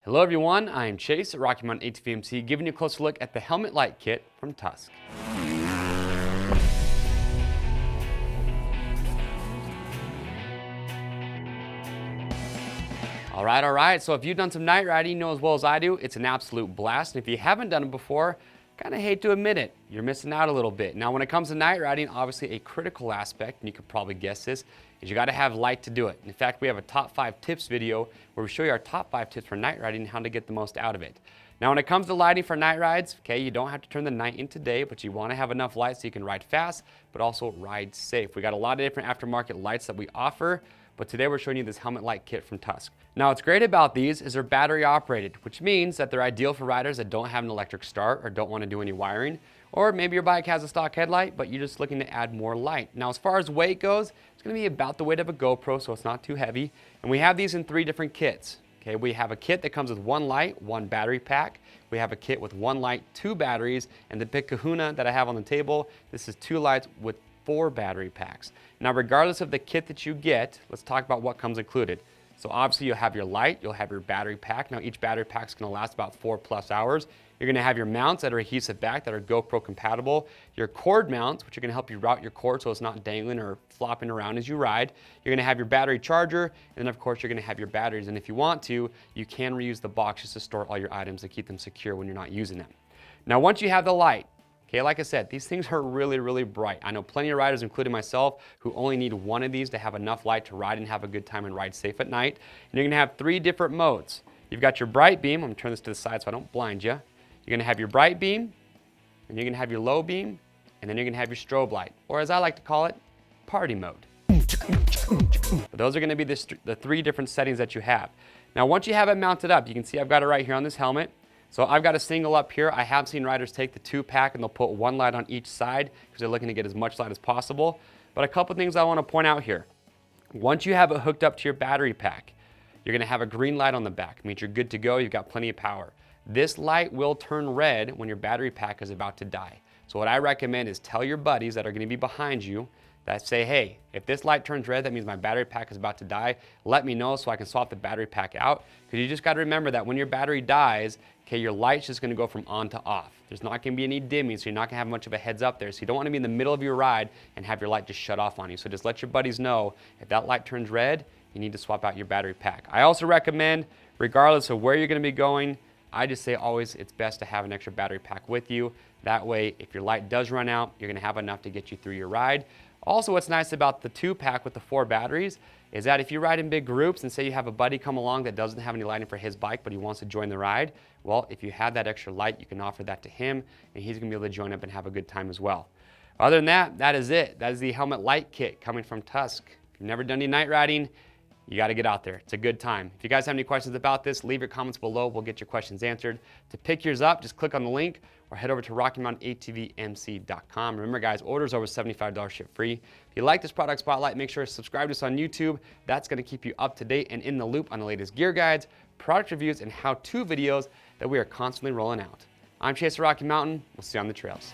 Hello everyone, I am Chase at Rocky Mountain ATV MC, giving you a closer look at the helmet light kit from Tusk. All right, so if you've done some night riding, you know as well as I do, it's an absolute blast. And if you haven't done it before, kind of hate to admit it, you're missing out a little bit. Now, when it comes to night riding, obviously a critical aspect, and you could probably guess this, is you got to have light to do it. In fact, we have a top 5 tips video where we show you our top 5 tips for night riding and how to get the most out of it. Now, when it comes to lighting for night rides, okay, you don't have to turn the night into day, but you want to have enough light so you can ride fast, but also ride safe. We got a lot of different aftermarket lights that we offer, but today we're showing you this helmet light kit from Tusk. Now, what's great about these is they're battery operated, which means that they're ideal for riders that don't have an electric start or don't want to do any wiring, or maybe your bike has a stock headlight, but you're just looking to add more light. Now, as far as weight goes, it's going to be about the weight of a GoPro, so it's not too heavy. And we have these in 3 different kits. Okay, we have a kit that comes with 1 light, 1 battery pack. We have a kit with 1 light, 2 batteries, and the big kahuna that I have on the table, this is 2 lights with 4 battery packs. Now, regardless of the kit that you get, let's talk about what comes included. So obviously you'll have your light, you'll have your battery pack. Now each battery pack is going to last about 4+ hours. You're going to have your mounts that are adhesive back that are GoPro compatible. Your cord mounts, which are going to help you route your cord so it's not dangling or flopping around as you ride. You're going to have your battery charger, and then of course you're going to have your batteries. And if you want to, you can reuse the boxes to store all your items to keep them secure when you're not using them. Now once you have the light, okay, like I said, these things are really bright. I know plenty of riders, including myself, who only need 1 of these to have enough light to ride and have a good time and ride safe at night. And you're gonna have 3 different modes. You've got your bright beam. I'm gonna turn this to the side so I don't blind you. You're gonna have your bright beam, and you're gonna have your low beam, and then you're gonna have your strobe light, or as I like to call it, party mode. But those are gonna be the 3 different settings that you have. Now, once you have it mounted up, you can see I've got it right here on this helmet. So I've got a single up here. I have seen riders take the 2-pack and they'll put 1 light on each side because they're looking to get as much light as possible. But a couple things I want to point out here. Once you have it hooked up to your battery pack, you're going to have a green light on the back. It means you're good to go. You've got plenty of power. This light will turn red when your battery pack is about to die. So what I recommend is tell your buddies that are going to be behind you that say, hey, if this light turns red, that means my battery pack is about to die. Let me know so I can swap the battery pack out. Because you just got to remember that when your battery dies, okay, your light's just going to go from on to off. There's not going to be any dimming, so you're not going to have much of a heads up there. So you don't want to be in the middle of your ride and have your light just shut off on you. So just let your buddies know if that light turns red, you need to swap out your battery pack. I also recommend, regardless of where you're going to be going, I just say always it's best to have an extra battery pack with you. That way, if your light does run out, you're going to have enough to get you through your ride. Also, what's nice about the 2-pack with the 4 batteries is that if you ride in big groups and say you have a buddy come along that doesn't have any lighting for his bike, but he wants to join the ride, well, if you have that extra light, you can offer that to him, and he's going to be able to join up and have a good time as well. Other than that, that is it. That is the helmet light kit coming from Tusk. If you've never done any night riding, you got to get out there. It's a good time. If you guys have any questions about this, leave your comments below. We'll get your questions answered. To pick yours up, just click on the link or head over to RockyMountainATVMC.com. Remember, guys, orders over $75 ship free. If you like this product spotlight, make sure to subscribe to us on YouTube. That's going to keep you up to date and in the loop on the latest gear guides, product reviews, and how-to videos that we are constantly rolling out. I'm Chase at Rocky Mountain. We'll see you on the trails.